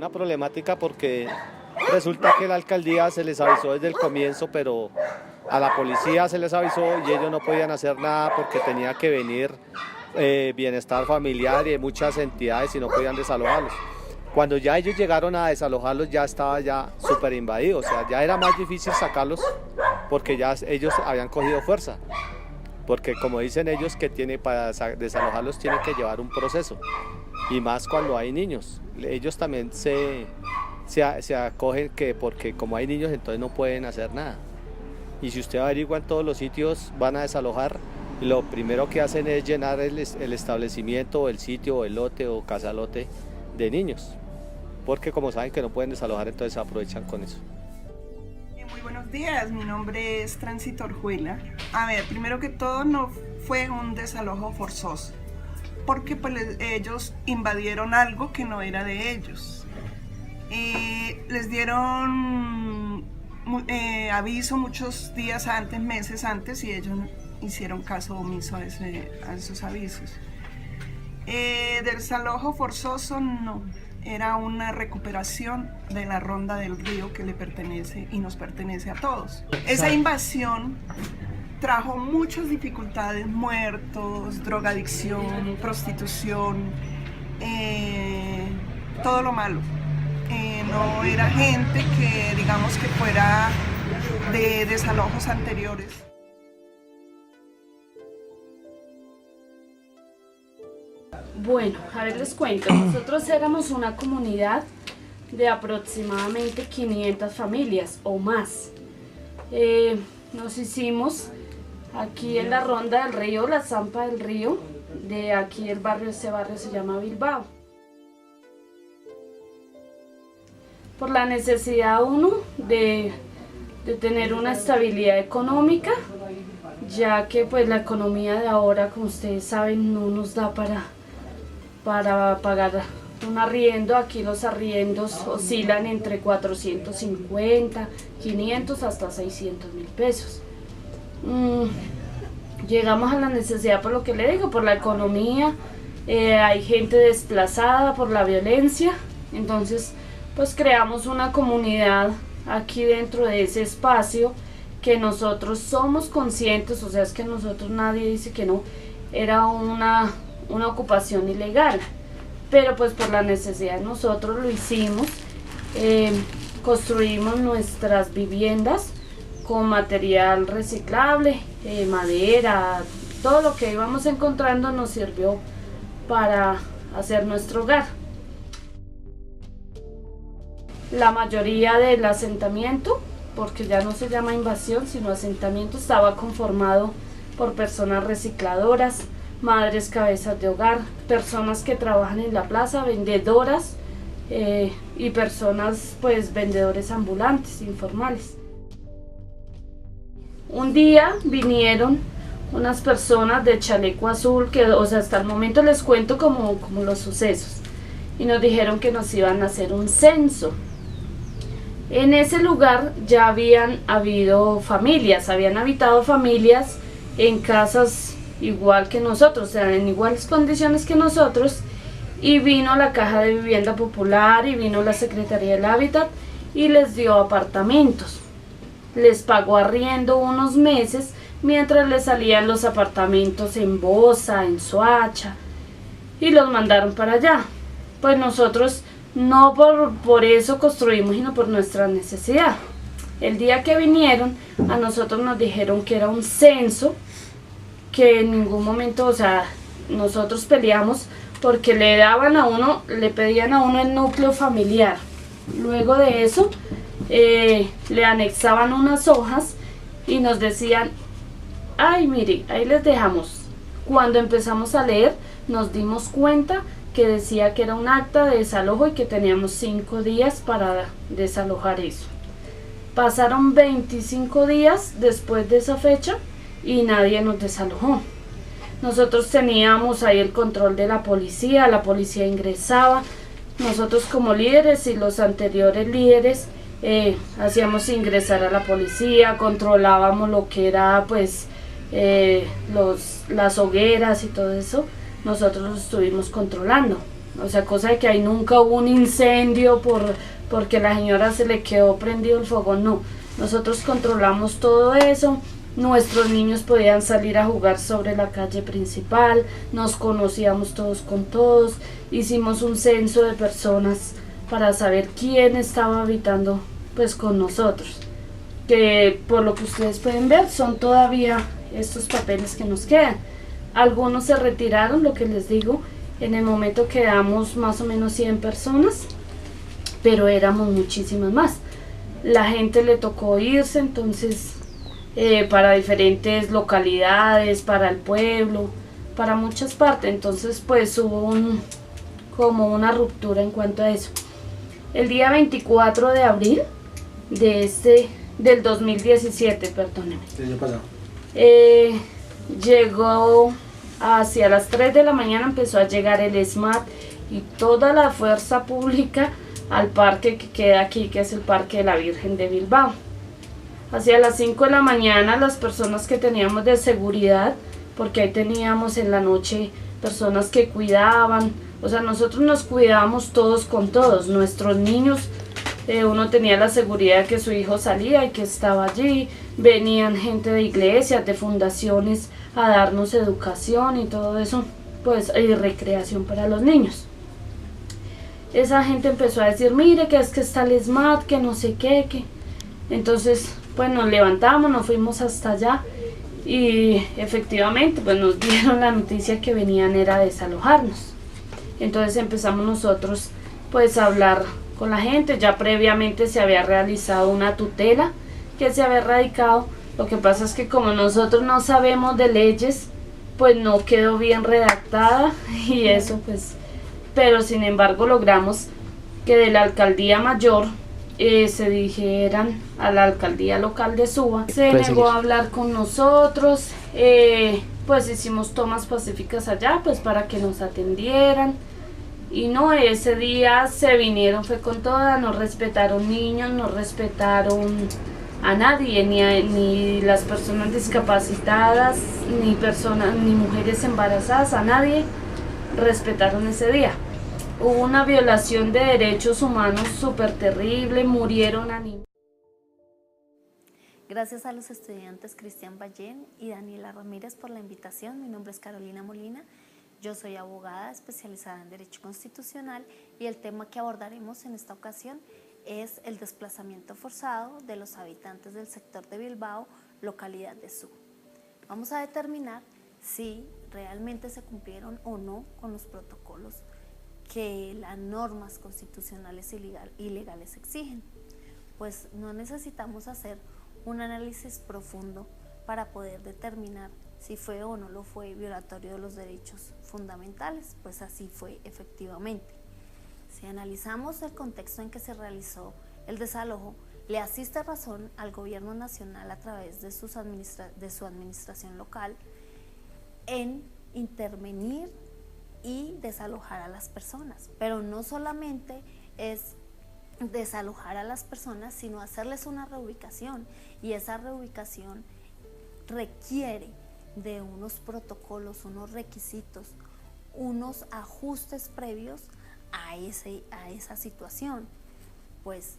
una problemática porque resulta que la alcaldía se les avisó desde el comienzo, pero a la policía se les avisó y ellos no podían hacer nada porque tenía que venir bienestar familiar y muchas entidades y no podían desalojarlos. Cuando ya ellos llegaron a desalojarlos ya estaba ya súper invadido, o sea, ya era más difícil sacarlos porque ya ellos habían cogido fuerza. Porque como dicen ellos que para desalojarlos tienen que llevar un proceso y más cuando hay niños. Ellos también se acogen que porque como hay niños entonces no pueden hacer nada. Y si usted averigua en todos los sitios van a desalojar, lo primero que hacen es llenar el establecimiento o el sitio o el lote o casalote de niños. Porque como saben que no pueden desalojar entonces se aprovechan con eso. Muy buenos días, mi nombre es Tránsito Orjuela. A ver, primero que todo no fue un desalojo forzoso, porque pues, ellos invadieron algo que no era de ellos. Les dieron aviso muchos días antes, meses antes, y ellos hicieron caso omiso a esos avisos. Desalojo forzoso no. Era una recuperación de la ronda del río que le pertenece y nos pertenece a todos. Esa invasión trajo muchas dificultades, muertos, drogadicción, prostitución, todo lo malo. No era gente que digamos que fuera de desalojos anteriores. Bueno, a ver les cuento, nosotros éramos una comunidad de aproximadamente 500 familias o más. Nos hicimos aquí en la ronda del río, la zampa del río, de aquí el barrio, ese barrio se llama Bilbao. Por la necesidad de tener una estabilidad económica, ya que pues la economía de ahora, como ustedes saben, no nos da para pagar un arriendo. Aquí los arriendos oscilan entre 450, 500 hasta 600.000 pesos. Llegamos a la necesidad por lo que le digo, por la economía, hay gente desplazada por la violencia, entonces pues creamos una comunidad aquí dentro de ese espacio que nosotros somos conscientes, o sea, es que nosotros nadie dice que no, era una ocupación ilegal, pero pues por la necesidad nosotros lo hicimos. Construimos nuestras viviendas con material reciclable, madera, todo lo que íbamos encontrando nos sirvió para hacer nuestro hogar. La mayoría del asentamiento, porque ya no se llama invasión sino asentamiento, estaba conformado por personas recicladoras, madres cabezas de hogar, personas que trabajan en la plaza, vendedoras y personas pues vendedores ambulantes, informales. Un día vinieron unas personas de chaleco azul, que o sea, hasta el momento les cuento como los sucesos, y nos dijeron que nos iban a hacer un censo. En ese lugar ya habían habido familias, habían habitado familias en casas igual que nosotros, o sea, en iguales condiciones que nosotros, y vino la Caja de Vivienda Popular y vino la Secretaría del Hábitat y les dio apartamentos. Les pagó arriendo unos meses mientras les salían los apartamentos en Bosa, en Soacha, y los mandaron para allá. Pues nosotros no por eso construimos, sino por nuestra necesidad. El día que vinieron, a nosotros nos dijeron que era un censo, que en ningún momento, o sea, nosotros peleamos porque le daban a uno, le pedían a uno el núcleo familiar. Luego de eso, le anexaban unas hojas y nos decían, ay, mire, ahí les dejamos. Cuando empezamos a leer, nos dimos cuenta que decía que era un acta de desalojo y que teníamos 5 días para desalojar eso. Pasaron 25 días después de esa fecha y nadie nos desalojó. Nosotros teníamos ahí el control de la policía ingresaba, nosotros como líderes y los anteriores líderes hacíamos ingresar a la policía, controlábamos lo que era pues las hogueras y todo eso, nosotros lo estuvimos controlando. O sea, cosa de que ahí nunca hubo un incendio porque la señora se le quedó prendido el fogón, no. Nosotros controlamos todo eso, nuestros niños podían salir a jugar sobre la calle principal, nos conocíamos todos con todos, hicimos un censo de personas para saber quién estaba habitando pues con nosotros. Que por lo que ustedes pueden ver son todavía estos papeles que nos quedan. Algunos se retiraron, lo que les digo, en el momento quedamos más o menos 100 personas, pero éramos muchísimas más. La gente le tocó irse, entonces para diferentes localidades, para el pueblo, para muchas partes, entonces pues hubo como una ruptura en cuanto a eso. El día 24 de abril del 2017, perdóneme. El año pasado. Llegó hacia las 3 de la mañana, empezó a llegar el SMAT y toda la fuerza pública al parque que queda aquí, que es el Parque de la Virgen de Bilbao. Hacia las 5 de la mañana las personas que teníamos de seguridad, porque ahí teníamos en la noche personas que cuidaban, o sea, nosotros nos cuidábamos todos con todos, nuestros niños, uno tenía la seguridad de que su hijo salía y que estaba allí, venían gente de iglesias, de fundaciones a darnos educación y todo eso, pues, y recreación para los niños. Esa gente empezó a decir, mire, que es que está el SMAT, que no sé qué, que... Entonces, pues nos levantamos, nos fuimos hasta allá y efectivamente, pues nos dieron la noticia que venían era a desalojarnos. Entonces empezamos nosotros, pues, a hablar con la gente. Ya previamente se había realizado una tutela que se había radicado. Lo que pasa es que como nosotros no sabemos de leyes, pues no quedó bien redactada y eso pues, pero sin embargo logramos que de la alcaldía mayor se dirigieran a la alcaldía local de Suba. Se negó a hablar con nosotros, pues hicimos tomas pacíficas allá pues para que nos atendieran. Y no, ese día se vinieron, fue con toda, no respetaron niños, no respetaron a nadie, ni las personas discapacitadas, ni mujeres embarazadas, a nadie respetaron ese día. Hubo una violación de derechos humanos súper terrible, murieron a niños. Gracias a los estudiantes Cristian Ballén y Daniela Ramírez por la invitación. Mi nombre es Carolina Molina. Yo soy abogada especializada en Derecho Constitucional y el tema que abordaremos en esta ocasión es el desplazamiento forzado de los habitantes del sector de Bilbao, localidad de Suba. Vamos a determinar si realmente se cumplieron o no con los protocolos que las normas constitucionales y legales exigen. Pues no necesitamos hacer un análisis profundo para poder determinar si fue o no lo fue violatorio de los derechos fundamentales, pues así fue efectivamente. Si analizamos el contexto en que se realizó el desalojo, le asiste razón al gobierno nacional a través de su administración local en intervenir y desalojar a las personas, pero no solamente es desalojar a las personas, sino hacerles una reubicación, y esa reubicación requiere de unos protocolos, unos requisitos, unos ajustes previos a esa situación. Pues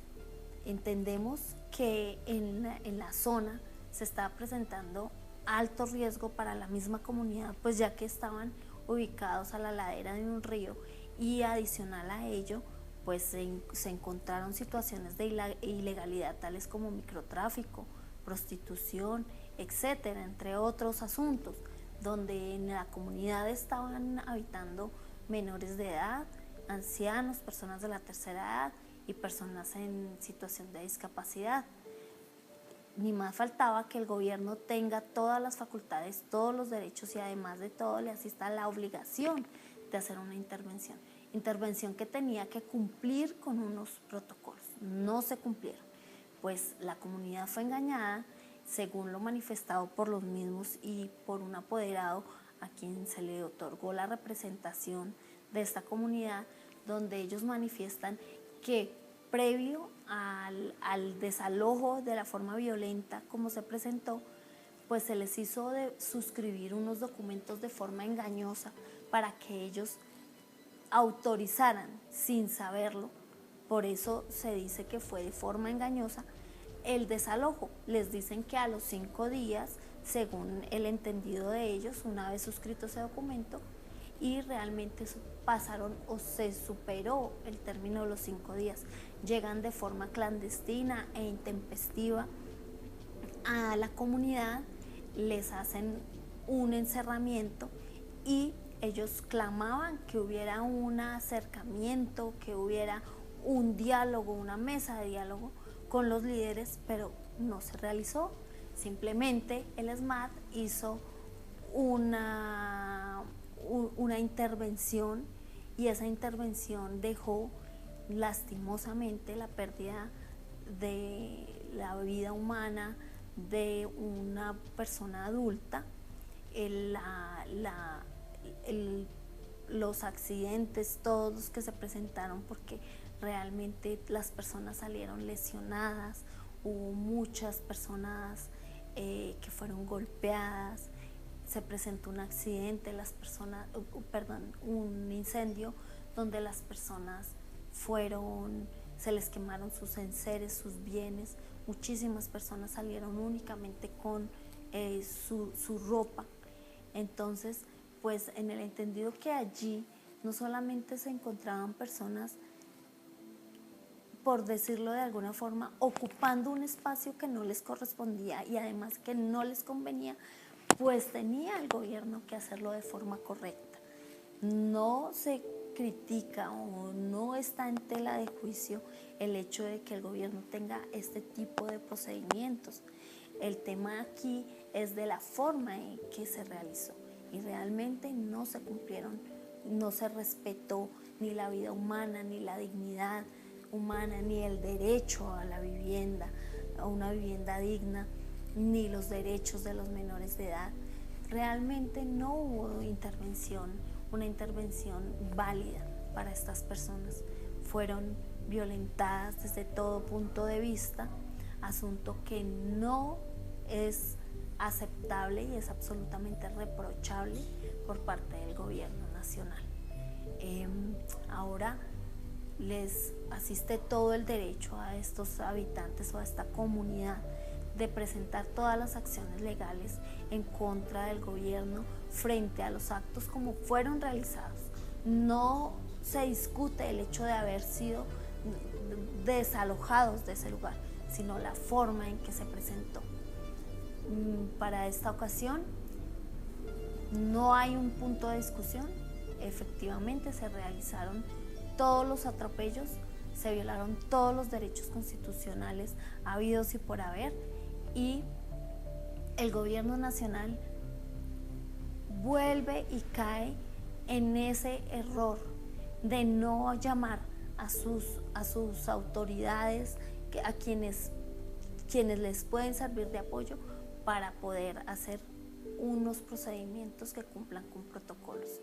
entendemos que en la zona se está presentando alto riesgo para la misma comunidad, pues ya que estaban ubicados a la ladera de un río, y adicional a ello pues se encontraron situaciones de ilegalidad tales como microtráfico, prostitución, etcétera, entre otros asuntos, donde en la comunidad estaban habitando menores de edad, ancianos, personas de la tercera edad y personas en situación de discapacidad. Ni más faltaba que el gobierno tenga todas las facultades, todos los derechos, y además de todo le asista la obligación de hacer una intervención que tenía que cumplir con unos protocolos. No se cumplieron, pues la comunidad fue engañada, según lo manifestado por los mismos y por un apoderado a quien se le otorgó la representación de esta comunidad, donde ellos manifiestan que previo al desalojo de la forma violenta como se presentó, pues se les hizo de suscribir unos documentos de forma engañosa para que ellos autorizaran sin saberlo, por eso se dice que fue de forma engañosa, el desalojo. Les dicen que a los 5 días, según el entendido de ellos, una vez suscrito ese documento, y realmente pasaron o se superó el término de los 5 días. Llegan de forma clandestina e intempestiva a la comunidad, les hacen un encerramiento y ellos clamaban que hubiera un acercamiento, que hubiera un diálogo, una mesa de diálogo con los líderes, pero no se realizó. Simplemente el ESMAD hizo una intervención, y esa intervención dejó lastimosamente la pérdida de la vida humana de una persona adulta. Los accidentes, todos los que se presentaron, porque realmente las personas salieron lesionadas, hubo muchas personas que fueron golpeadas, se presentó un accidente, un incendio donde las personas se les quemaron sus enseres, sus bienes, muchísimas personas salieron únicamente con su ropa. Entonces, pues en el entendido que allí no solamente se encontraban personas, por decirlo de alguna forma, ocupando un espacio que no les correspondía y además que no les convenía, pues tenía el gobierno que hacerlo de forma correcta. No se critica o no está en tela de juicio el hecho de que el gobierno tenga este tipo de procedimientos. El tema aquí es de la forma en que se realizó y realmente no se cumplieron, no se respetó ni la vida humana, ni la dignidad humana, ni el derecho a la vivienda, a una vivienda digna, ni los derechos de los menores de edad. Realmente no hubo una intervención válida para estas personas. Fueron violentadas desde todo punto de vista, asunto que no es aceptable y es absolutamente reprochable por parte del gobierno nacional. Ahora les asiste todo el derecho a estos habitantes o a esta comunidad de presentar todas las acciones legales en contra del gobierno frente a los actos como fueron realizados. No se discute el hecho de haber sido desalojados de ese lugar, sino la forma en que se presentó. Para esta ocasión no hay un punto de discusión. Efectivamente se realizaron todos los atropellos, se violaron todos los derechos constitucionales habidos y por haber, y el gobierno nacional vuelve y cae en ese error de no llamar a sus autoridades, a quienes les pueden servir de apoyo para poder hacer unos procedimientos que cumplan con protocolos.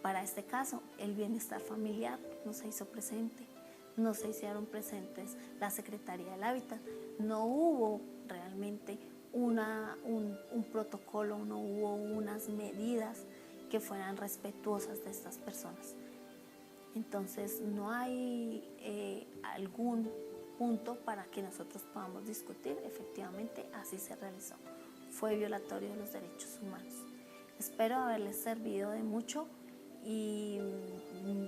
Para este caso, el bienestar familiar no se hizo presente, no se hicieron presentes la Secretaría del Hábitat, no hubo realmente un protocolo, no hubo unas medidas que fueran respetuosas de estas personas. Entonces no hay algún punto para que nosotros podamos discutir. Efectivamente así se realizó, fue violatorio de los derechos humanos. Espero haberles servido de mucho y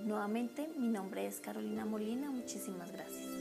nuevamente mi nombre es Carolina Molina, muchísimas gracias.